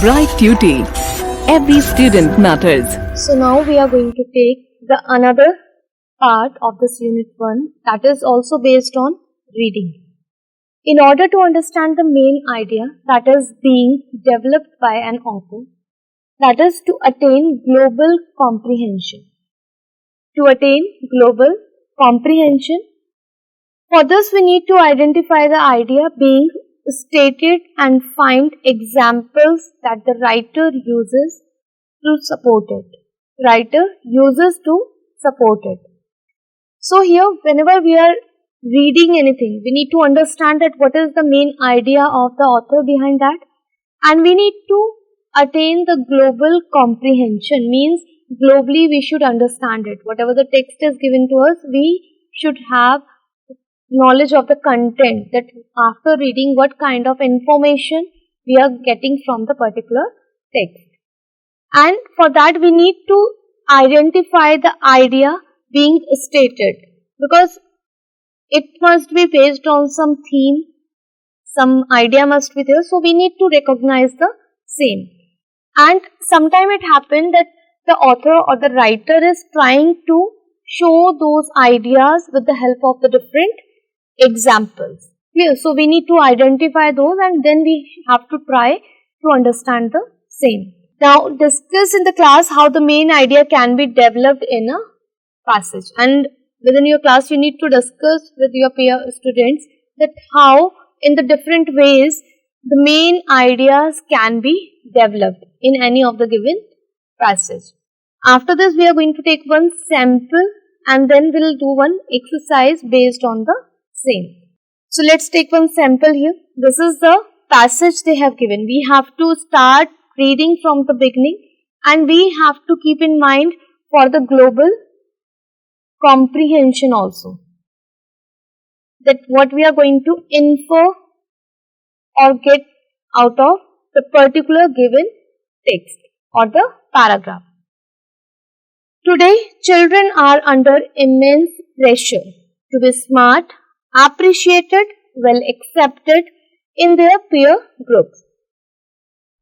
Bright Tuty. Every student matters. So now we are going to take the another part of this unit 1 that is also based on reading. In order to understand the main idea that is being developed by an author, that is to attain global comprehension. To attain global comprehension, for this we need to identify the idea being stated and find examples that the writer uses to support it. So here, whenever we are reading anything, we need to understand that what is the main idea of the author behind that, and we need to attain the global comprehension, means globally we should understand it. Whatever the text is given to us, we should have knowledge of the content, that after reading what kind of information we are getting from the particular text. And for that we need to identify the idea being stated, because it must be based on some theme, some idea must be there, so we need to recognize the same. And sometimes it happens that the author or the writer is trying to show those ideas with the help of the different examples. Clear? So we need to identify those and then we have to try to understand the same. Now discuss in the class how the main idea can be developed in a passage, and within your class you need to discuss with your peer students that how in the different ways the main ideas can be developed in any of the given passage. After this we are going to take one sample and then we will do one exercise based on the same. So let's take one sample here. This is the passage they have given. We have to start reading from the beginning and we have to keep in mind for the global comprehension also, that what we are going to infer or get out of the particular given text or the paragraph. Today, children are under immense pressure to be smart, appreciated, well accepted in their peer groups,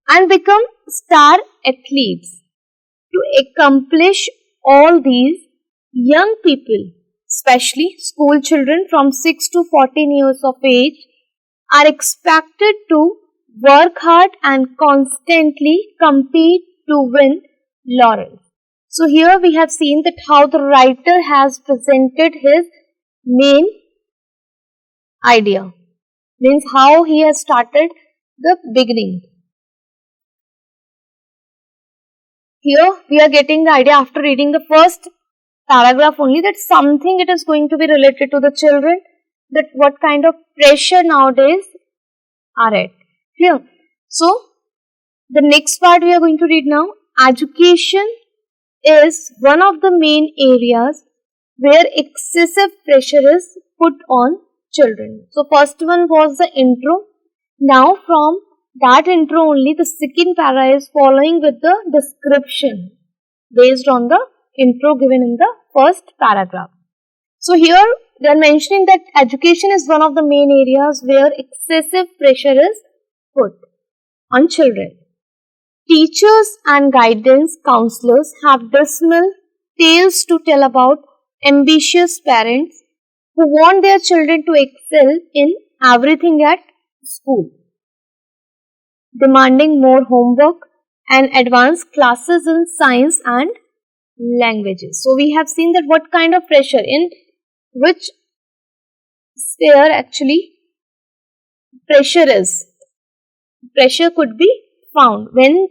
and become star athletes. To accomplish all these, young people, especially school children from 6 to 14 years of age, are expected to work hard and constantly compete to win laurels. So here we have seen that how the writer has presented his main idea, means how he has started the beginning. Here we are getting the idea after reading the first paragraph only, that something it is going to be related to the children, that what kind of pressure nowadays are at. Clear? So the next part we are going to read now. Education is one of the main areas where excessive pressure is put on children. So first one was the intro. Now from that intro only the second para is following with the description based on the intro given in the first paragraph. So here they are mentioning that education is one of the main areas where excessive pressure is put on children. Teachers and guidance counselors have dismal tales to tell about ambitious parents who want their children to excel in everything at school, demanding more homework and advanced classes in science and languages. So we have seen that what kind of pressure, in which sphere actually pressure is. Pressure could be found when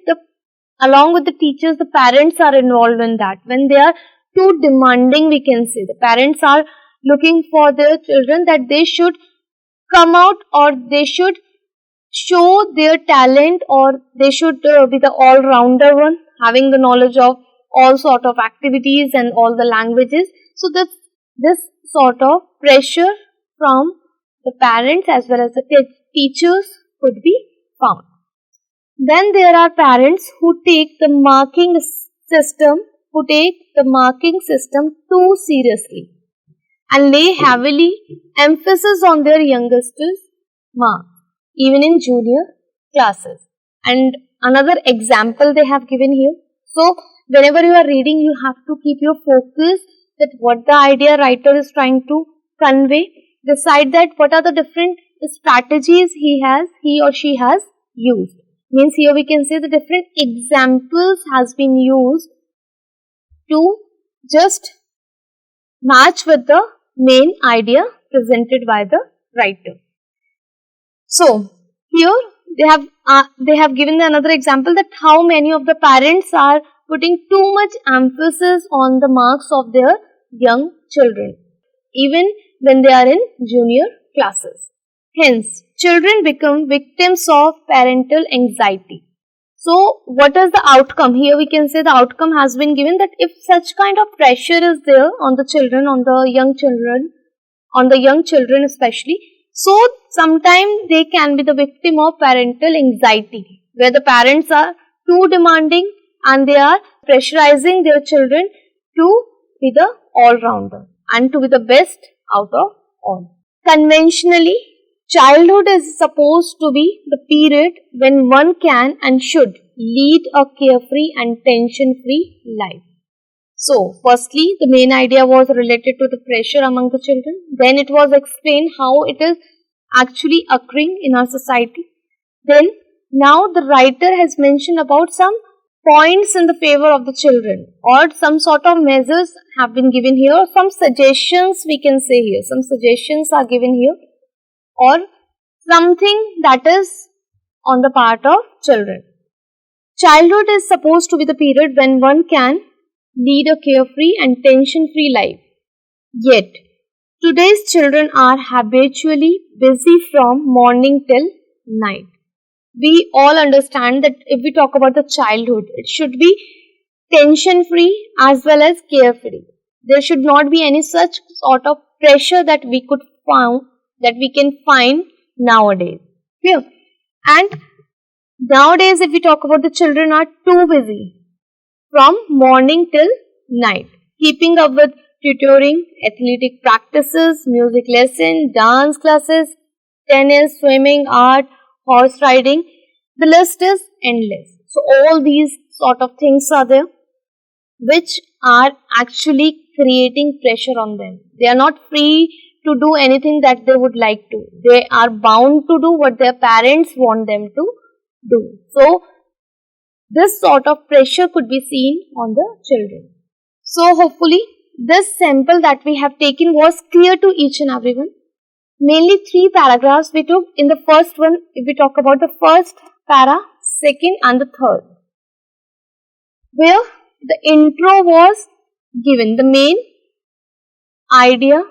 along with the teachers the parents are involved in that. When they are too demanding, we can say the parents are looking for their children that they should come out or they should show their talent, or they should be the all-rounder one, having the knowledge of all sort of activities and all the languages. So this sort of pressure from the parents as well as the teachers could be found. Then there are parents who take the marking system too seriously and lay heavily emphasis on their youngsters' mark, even in junior classes. And another example they have given here. So whenever you are reading, you have to keep your focus that what the idea writer is trying to convey. Beside that, what are the different strategies he or she has used. Means here we can say the different examples has been used to just match with the main idea presented by the writer. So here they have given another example that how many of the parents are putting too much emphasis on the marks of their young children, even when they are in junior classes. Hence, children become victims of parental anxiety. So, what is the outcome? Here we can say the outcome has been given that if such kind of pressure is there on the children, on the young children especially, so sometimes they can be the victim of parental anxiety, where the parents are too demanding and they are pressurizing their children to be the all-rounder and to be the best out of all. Conventionally, childhood is supposed to be the period when one can and should lead a carefree and tension-free life. So, firstly, the main idea was related to the pressure among the children. Then it was explained how it is actually occurring in our society. Then, now the writer has mentioned about some points in the favor of the children, or some sort of measures have been given here, or some suggestions we can say here. Some suggestions are given here, or something that is on the part of children. Childhood is supposed to be the period when one can lead a carefree and tension-free life. Yet, today's children are habitually busy from morning till night. We all understand that if we talk about the childhood, it should be tension-free as well as carefree. There should not be any such sort of pressure that we can find nowadays. Clear? And nowadays, if we talk about the children are too busy from morning till night, keeping up with tutoring, athletic practices, music lesson, dance classes, tennis, swimming, art, horse riding. The list is endless. So all these sort of things are there which are actually creating pressure on them. They are not free to do anything that they would like to. They are bound to do what their parents want them to do. So this sort of pressure could be seen on the children. So hopefully this sample that we have taken was clear to each and everyone. Mainly 3 paragraphs we took. In the first one, if we talk about the first para, second and the third, where the intro was given, the main idea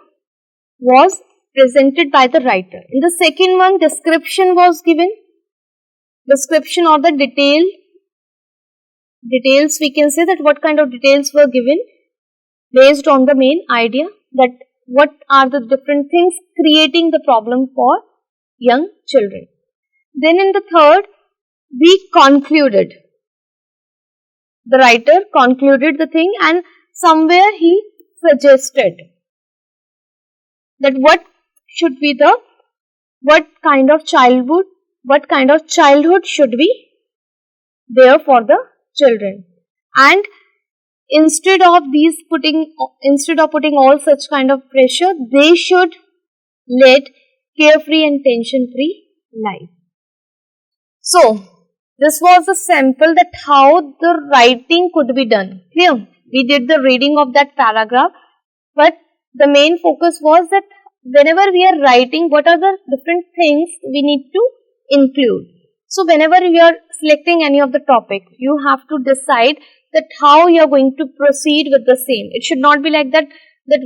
was presented by the writer. In the second one, description was given, description or the details we can say that what kind of details were given based on the main idea, that what are the different things creating the problem for young children. Then in the third, we concluded. The writer concluded the thing and somewhere he suggested that what kind of childhood should be there for the children. And instead of putting all such kind of pressure, they should lead carefree and tension-free life. So, this was a sample that how the writing could be done. Clear? We did the reading of that paragraph, but the main focus was that whenever we are writing, what are the different things we need to include. So, whenever you are selecting any of the topic, you have to decide that how you are going to proceed with the same. It should not be like that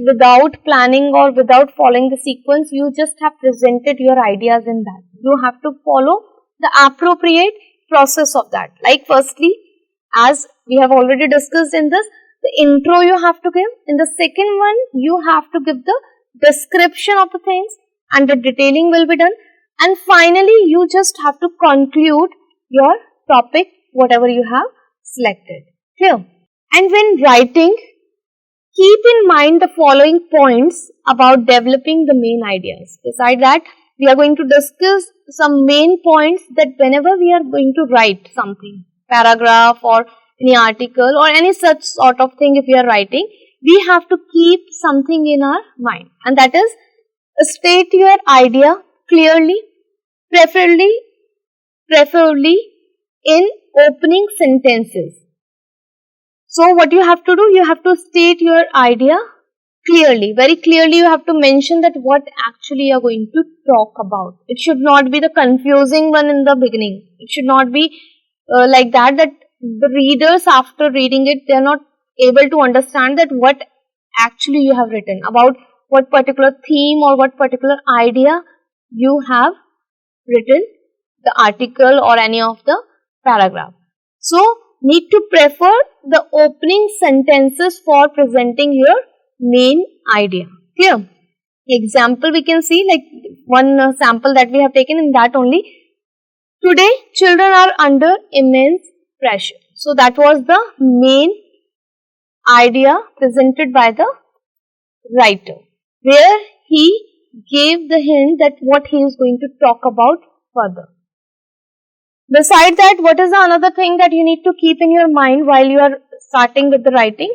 without planning or without following the sequence, you just have presented your ideas in that. You have to follow the appropriate process of that. Like firstly, as we have already discussed in this, the intro you have to give. In the second one, you have to give the description of the things and the detailing will be done. And finally, you just have to conclude your topic, whatever you have selected. Clear? And when writing, keep in mind the following points about developing the main ideas. Beside that, we are going to discuss some main points that whenever we are going to write something, paragraph or any article or any such sort of thing if we are writing, we have to keep something in our mind, and that is state your idea clearly, preferably in opening sentences. So what you have to do, you have to state your idea clearly, very clearly. You have to mention that what actually you are going to talk about. It should not be the confusing one in the beginning. It should not be like that the readers after reading it, they are not able to understand that what actually you have written, about what particular theme or what particular idea you have written the article or any of the paragraph. So need to prefer the opening sentences for presenting your main idea. Clear? Example we can see, like one sample that we have taken in that only. Today children are under immense pressure. So that was the main idea presented by the writer, where he gave the hint that what he is going to talk about further. Besides that, what is the another thing that you need to keep in your mind while you are starting with the writing?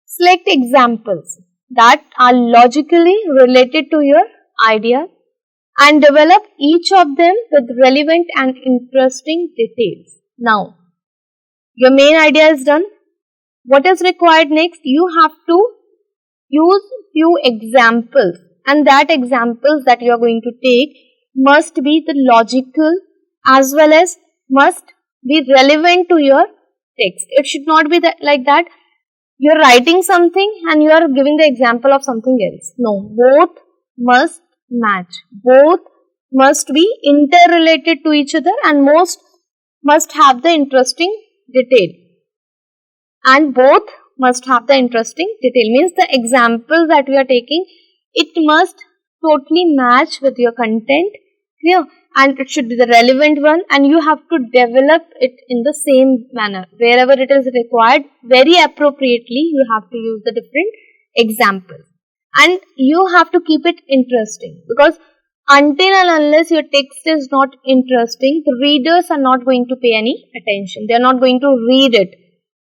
Select examples that are logically related to your idea and develop each of them with relevant and interesting details. Now, your main idea is done. What is required next? You have to use few examples, and that examples that you are going to take must be the logical as well as must be relevant to your text. It should not be like that you are writing something and you are giving the example of something else. No, both must match. Both must be interrelated to each other and most must have the interesting detail. And both must have the interesting detail. Means the example that we are taking, it must totally match with your content. Clear? And it should be the relevant one, and you have to develop it in the same manner. Wherever it is required, very appropriately, you have to use the different examples. And you have to keep it interesting, because until and unless your text is not interesting, the readers are not going to pay any attention. They are not going to read it.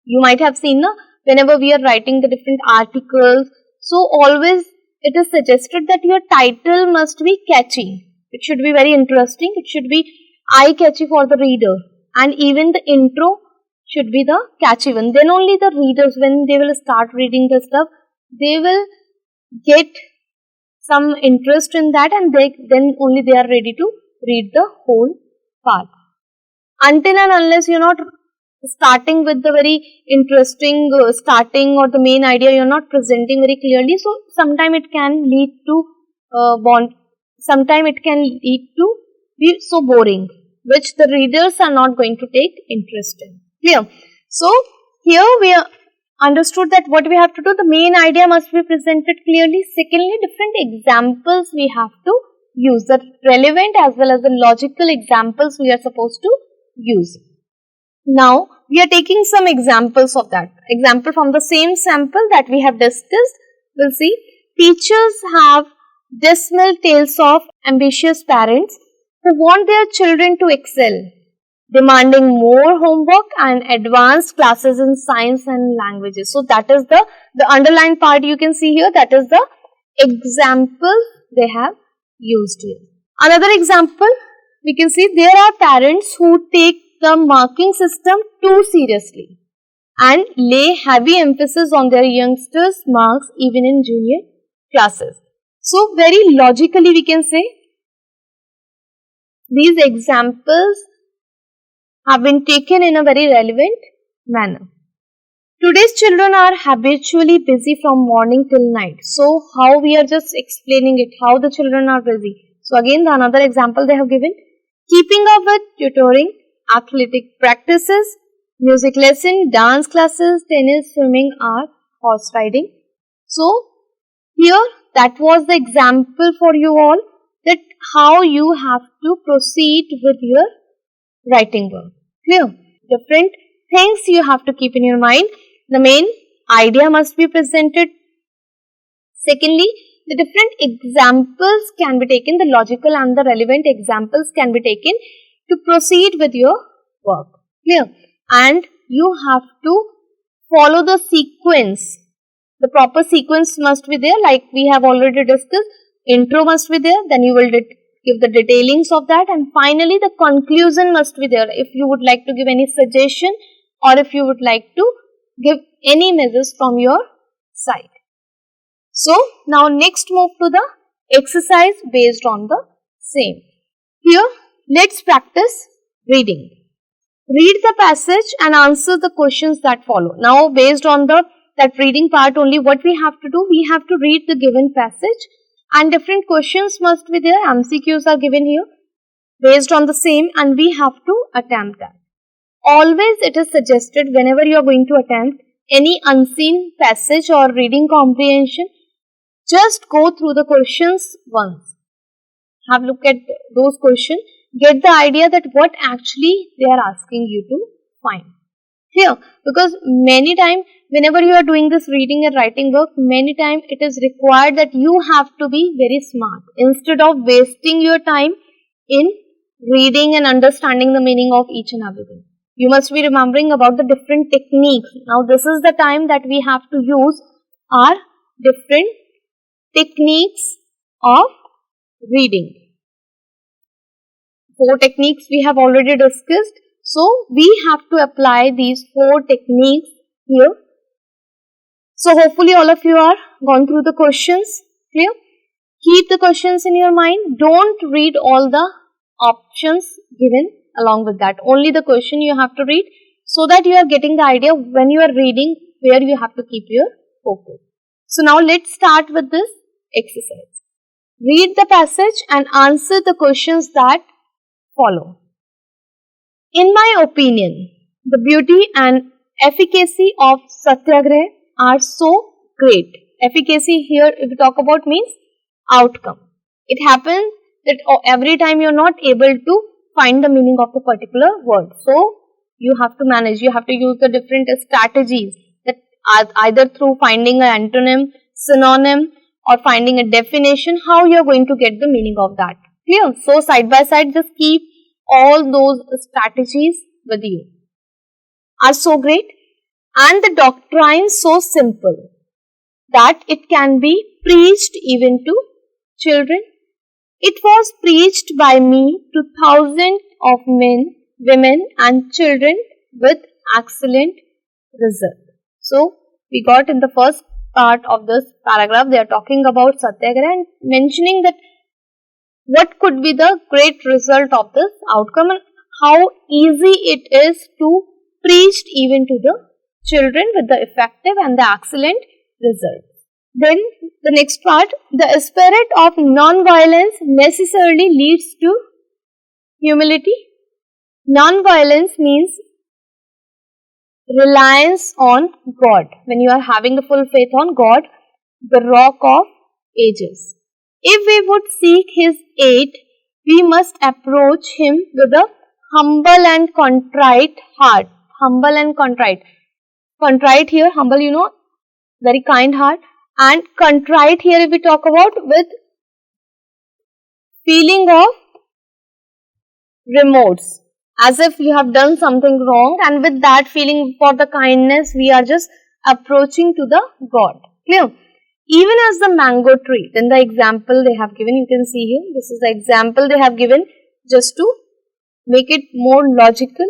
You might have seen, whenever we are writing the different articles, so always it is suggested that your title must be catchy. It should be very interesting. It should be eye-catchy for the reader. And even the intro should be the catchy one. Then only the readers, when they will start reading the stuff, they will get some interest in that, and then only they are ready to read the whole part. Until and unless you are not starting with the very interesting starting or the main idea, you are not presenting very clearly, so sometime it can lead to sometime it can lead to be so boring, which the readers are not going to take interest in. Clear? So here we are understood that what we have to do, the main idea must be presented clearly. Secondly, different examples we have to use, the relevant as well as the logical examples we are supposed to use. Now we are taking some examples of that. Example from the same sample that we have discussed. We'll see. Teachers have dismal tales of ambitious parents who want their children to excel, demanding more homework and advanced classes in science and languages. So that is the underlined part you can see here. That is the example they have used here. Another example we can see, there are parents who take the marking system too seriously and lay heavy emphasis on their youngsters' marks even in junior classes. So very logically we can say these examples have been taken in a very relevant manner. Today's children are habitually busy from morning till night. So how we are just explaining it, how the children are busy. So again the another example they have given, keeping up with tutoring, athletic practices, music lesson, dance classes, tennis, swimming, art, horse riding. So here that was the example for you all, that how you have to proceed with your writing work. Clear? Different things you have to keep in your mind. The main idea must be presented. Secondly, the different examples can be taken, the logical and the relevant examples can be taken to proceed with your work. Clear? And you have to follow the sequence. The proper sequence must be there, like we have already discussed. Intro must be there, then you will give the detailings of that, and finally the conclusion must be there if you would like to give any suggestion or if you would like to give any message from your side. So, now next move to the exercise based on the same. Here, let's practice reading. Read the passage and answer the questions that follow. Now, based on that reading part only, what we have to do, we have to read the given passage and different questions must be there. MCQs are given here based on the same, and we have to attempt that. Always it is suggested whenever you are going to attempt any unseen passage or reading comprehension, just go through the questions once. Have a look at those questions. Get the idea that what actually they are asking you to find. Here, because many times whenever you are doing this reading and writing work, many times it is required that you have to be very smart. Instead of wasting your time in reading and understanding the meaning of each and everything, you must be remembering about the different techniques. Now this is the time that we have to use our different techniques of reading. 4 techniques we have already discussed. So, we have to apply these 4 techniques here. So, hopefully all of you are gone through the questions. Clear? Keep the questions in your mind. Don't read all the options given along with that. Only the question you have to read so that you are getting the idea when you are reading where you have to keep your focus. So, now let's start with this exercise. Read the passage and answer the questions that follow. In my opinion, the beauty and efficacy of Satyagraha are so great. Efficacy here, if we talk about, means outcome. It happens that every time you are not able to find the meaning of the particular word. So, you have to manage, you have to use the different strategies that are either through finding an antonym, synonym, or finding a definition, how you are going to get the meaning of that. Clear? So, side by side, just keep all those strategies with you. Are so great, and the doctrine so simple that it can be preached even to children. It was preached by me to thousands of men, women and children with excellent result. So, we got in the first part of this paragraph, they are talking about Satyagraha and mentioning that what could be the great result of this outcome and how easy it is to preach even to the children with the effective and the excellent result. Then the next part, the spirit of non-violence necessarily leads to humility. Non-violence means reliance on God. When you are having the full faith on God, the rock of ages. If we would seek His aid, we must approach Him with a humble and contrite heart. Humble and contrite. Contrite here, humble, you know, very kind heart. And contrite here, if we talk about, with feeling of remorse. As if you have done something wrong, and with that feeling for the kindness, we are just approaching to the God. Clear? Even as the mango tree, then the example they have given, you can see here, this is the example they have given just to make it more logical.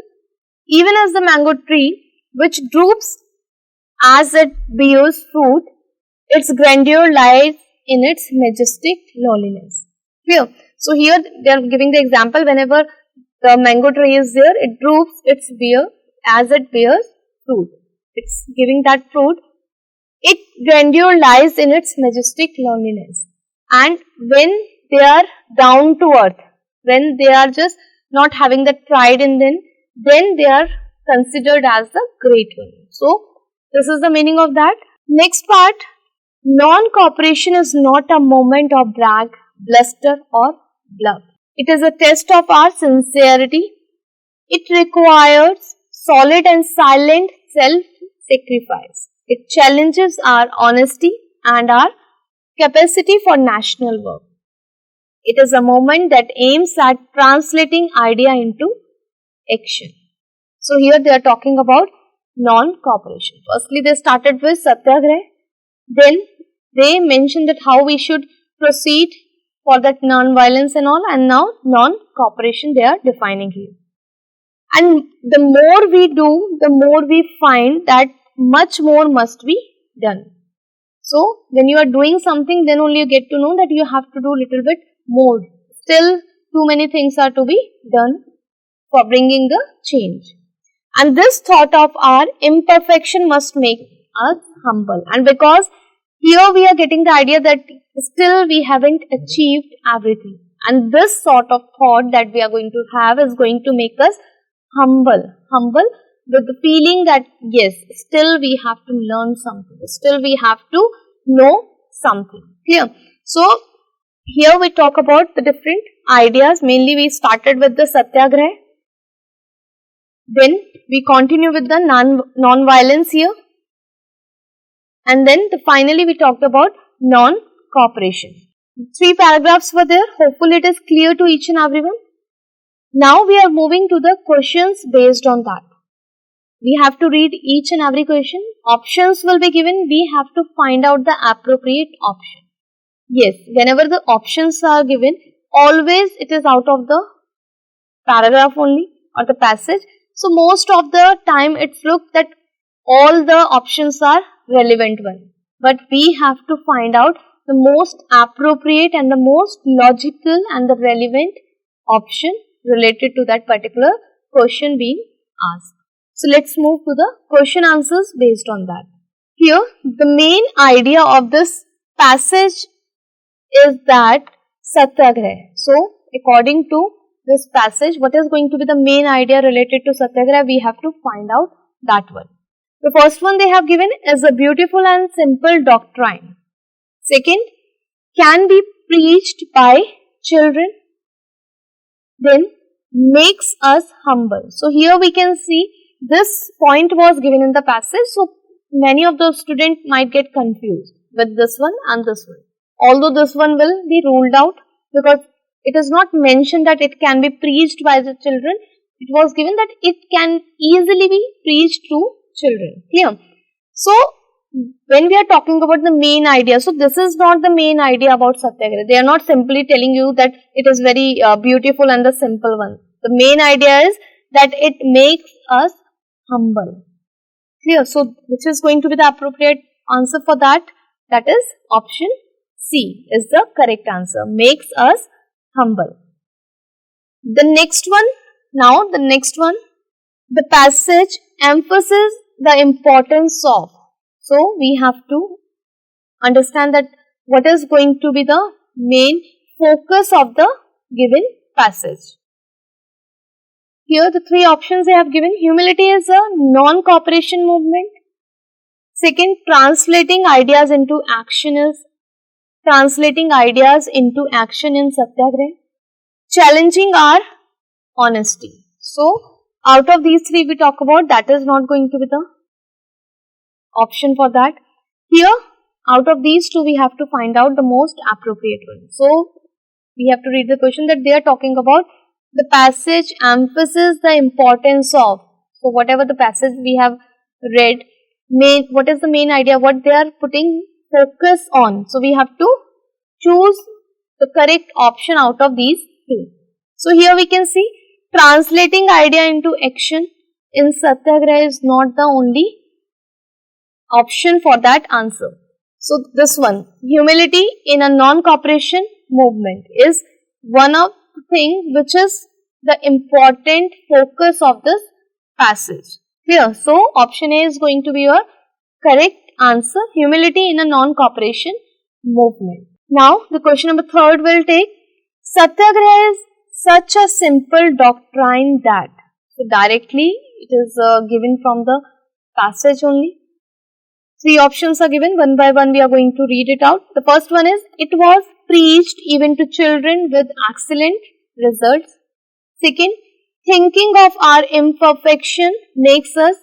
Even as the mango tree, which droops as it bears fruit, its grandeur lies in its majestic lowliness. Clear? So here they are giving the example, whenever the mango tree is there, it droops its bear as it bears fruit. It's giving that fruit. Its grandeur lies in its majestic loneliness. And when they are down to earth, when they are just not having that pride in them, then they are considered as the great one. So, this is the meaning of that. Next part, non-cooperation is not a moment of brag, bluster or bluff. It is a test of our sincerity. It requires solid and silent self-sacrifice. It challenges our honesty and our capacity for national work. It is a movement that aims at translating idea into action. So here they are talking about non-cooperation. Firstly, they started with Satyagraha. Then they mentioned that how we should proceed for that non-violence and all, and now non-cooperation they are defining here. And the more we do, the more we find that much more must be done. So when you are doing something, then only you get to know that you have to do little bit more. Still too many things are to be done for bringing the change. And this thought of our imperfection must make us humble. And because here we are getting the idea that still we haven't achieved everything. And this sort of thought that we are going to have is going to make us humble. Humble with the feeling that yes, still we have to learn something. Still we have to know something. Clear? So here we talk about the different ideas. Mainly we started with the Satyagraha. Then we continue with the non-violence here. And then finally we talked about non-cooperation. 3 paragraphs were there. Hopefully it is clear to each and everyone. Now we are moving to the questions based on that. We have to read each and every question. Options will be given. We have to find out the appropriate option. Yes, whenever the options are given, always it is out of the paragraph only or the passage. So most of the time it's looked that all the options are relevant one. But we have to find out the most appropriate and the most logical and the relevant option related to that particular question being asked. So let's move to the question answers based on that. Here the main idea of this passage is that Satyagraha. So according to this passage, what is going to be the main idea related to Satyagraha? We have to find out that one. The first one they have given is a beautiful and simple doctrine. Second, can be preached by children. Then makes us humble. So here we can see this point was given in the passage. So many of the students might get confused with this one and this one. Although this one will be ruled out because it is not mentioned that it can be preached by the children. It was given that it can easily be preached to children. Clear? So when we are talking about the main idea, so this is not the main idea about Satyagraha. They are not simply telling you that it is very beautiful and the simple one. The main idea is that it makes us humble. Clear? So which is going to be the appropriate answer for that? That is option C is the correct answer. Makes us humble. The next one, the passage emphasizes the importance of. So we have to understand that what is going to be the main focus of the given passage. Here the 3 options they have given. Humility is a non-cooperation movement. Second, translating ideas into action in Satyagraha. Challenging our honesty. So out of these 3 we talk about, that is not going to be the option for that. Here out of these 2 we have to find out the most appropriate one. So we have to read the question that they are talking about. The passage emphasizes the importance of. So whatever the passage we have read, what is the main idea? What they are putting focus on. So we have to choose the correct option out of these 2. So here we can see translating idea into action in Satyagraha is not the only option for that answer. So this one, humility in a non-cooperation movement, is one of the things which is the important focus of this passage. Clear? So option A is going to be your correct answer, humility in a non-cooperation movement. Now the question number 3 will take, Satyagraha is such a simple doctrine that. So directly it is given from the passage only. 3 options are given. One by one we are going to read it out. The first one is, it was preached even to children with excellent results. Second, thinking of our imperfection makes us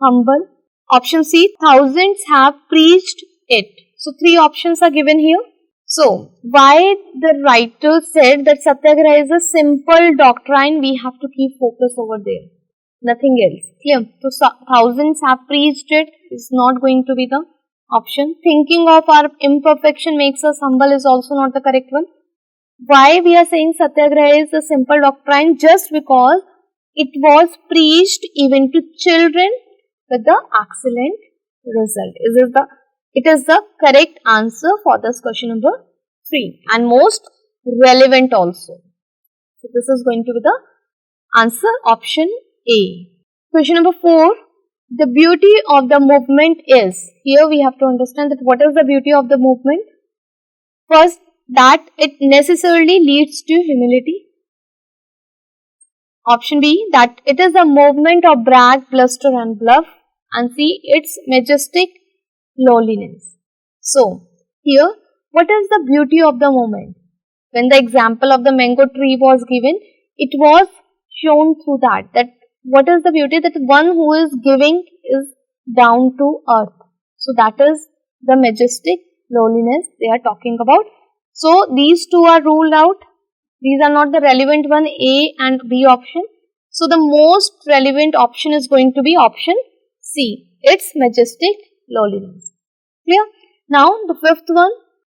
humble. Option C, thousands have preached it. So 3 options are given here. So why the writer said that Satyagraha is a simple doctrine, we have to keep focus over there. Nothing else. Clear? So thousands have preached it is not going to be the option. Thinking of our imperfection makes us humble is also not the correct one. Why we are saying Satyagraha is a simple doctrine? Just because it was preached even to children with the excellent result. It is the correct answer for this question number 3 and most relevant also. So this is going to be the answer option A. Question number 4. The beauty of the movement is. Here we have to understand that what is the beauty of the movement. First, that it necessarily leads to humility. Option B, that it is a movement of brag, bluster and bluff. And C, its majestic lowliness. So, here, what is the beauty of the movement? When the example of the mango tree was given, it was shown through that what is the beauty? That one who is giving is down to earth. So, that is the majestic lowliness they are talking about. So, these two are ruled out. These are not the relevant one, A and B option. So, the most relevant option is going to be option C, its majestic lowliness. Clear? Now, the fifth one,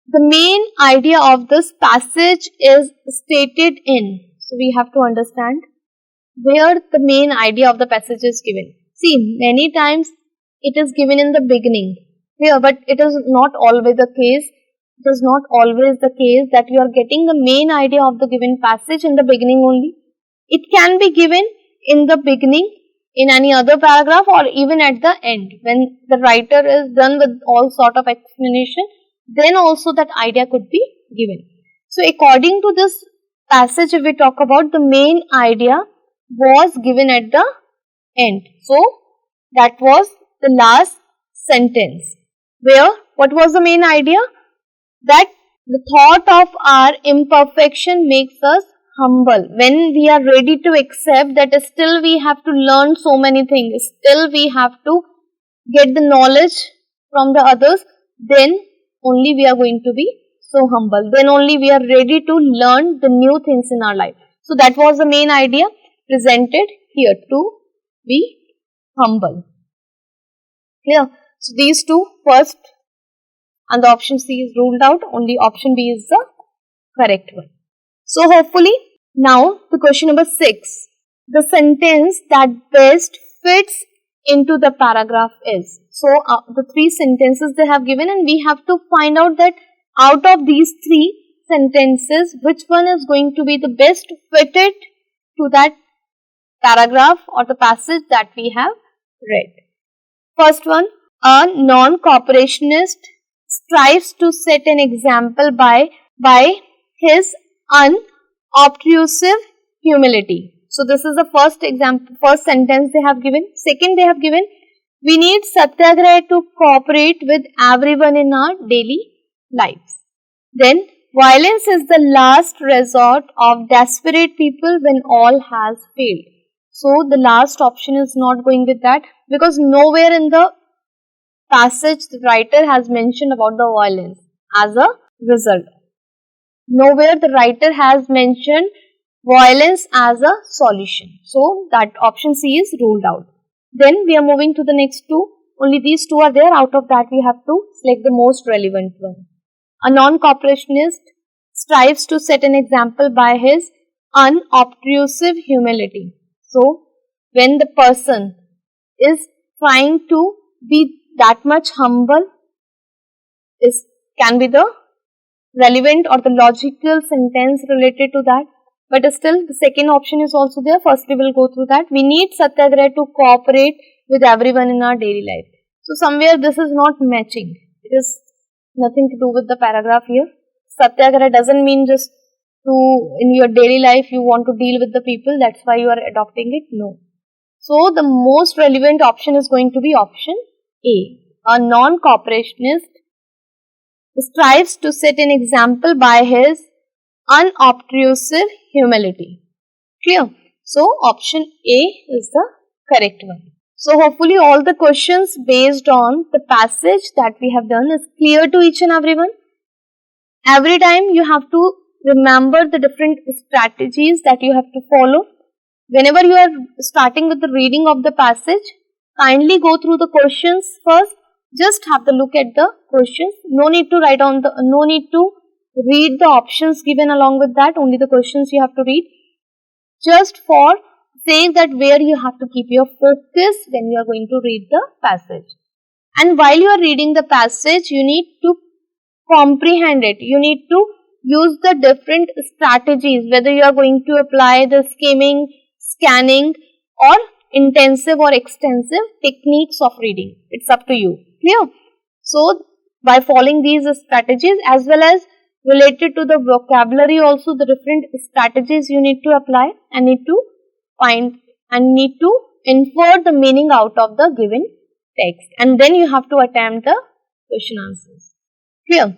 the main idea of this passage is stated in. So, we have to understand where the main idea of the passage is given. See, many times it is given in the beginning. Here, but it is not always the case. It is not always the case that you are getting the main idea of the given passage in the beginning only. It can be given in the beginning, in any other paragraph, or even at the end. When the writer is done with all sort of explanation, then also that idea could be given. So, according to this passage, if we talk about, the main idea was given at the end. So, that was the last sentence. Where, what was the main idea? That the thought of our imperfection makes us humble. When we are ready to accept that still we have to learn so many things, still we have to get the knowledge from the others, then only we are going to be so humble. Then only we are ready to learn the new things in our life. So that was the main idea presented here, to be humble. Clear? So these two, first and the option C is ruled out, only option B is the correct one. So hopefully, now the question number 6, the sentence that best fits into the paragraph is. So the 3 sentences they have given, and we have to find out that out of these 3 sentences, which one is going to be the best fitted to that paragraph or the passage that we have read. First one, a non-cooperationist strives to set an example by his unobtrusive humility. So this is the first example, first sentence they have given. Second, they have given, we need Satyagraha to cooperate with everyone in our daily lives. Then, violence is the last resort of desperate people when all has failed. So the last option is not going with that, because nowhere in the passage the writer has mentioned about the violence as a result. Nowhere the writer has mentioned violence as a solution. So that option C is ruled out. Then we are moving to the next 2. Only these 2 are there. Out of that we have to select the most relevant one. A non-cooperationist strives to set an example by his unobtrusive humility. So when the person is trying to be that much humble, can be the relevant or the logical sentence related to that. But still, the second option is also there. Firstly, we will go through that. We need Satyagraha to cooperate with everyone in our daily life. So somewhere this is not matching. It is nothing to do with the paragraph here. Satyagraha doesn't mean just to, in your daily life you want to deal with the people, that's why you are adopting it. No. So the most relevant option is going to be option A. A non-cooperationist strives to set an example by his unobtrusive humility. Clear? So option A is the correct one. So hopefully all the questions based on the passage that we have done is clear to each and everyone. Every time you have to remember the different strategies that you have to follow. Whenever you are starting with the reading of the passage, kindly go through the questions first. Just have the look at the questions. No need to read the options given along with that. Only the questions you have to read. Just for saying that where you have to keep your focus when you are going to read the passage. And while you are reading the passage, you need to comprehend it. You need to use the different strategies, whether you are going to apply the skimming, scanning or intensive or extensive techniques of reading. It's up to you. Clear? So, by following these strategies as well as related to the vocabulary also, the different strategies you need to apply and need to find and need to infer the meaning out of the given text, and then you have to attempt the question answers. Clear?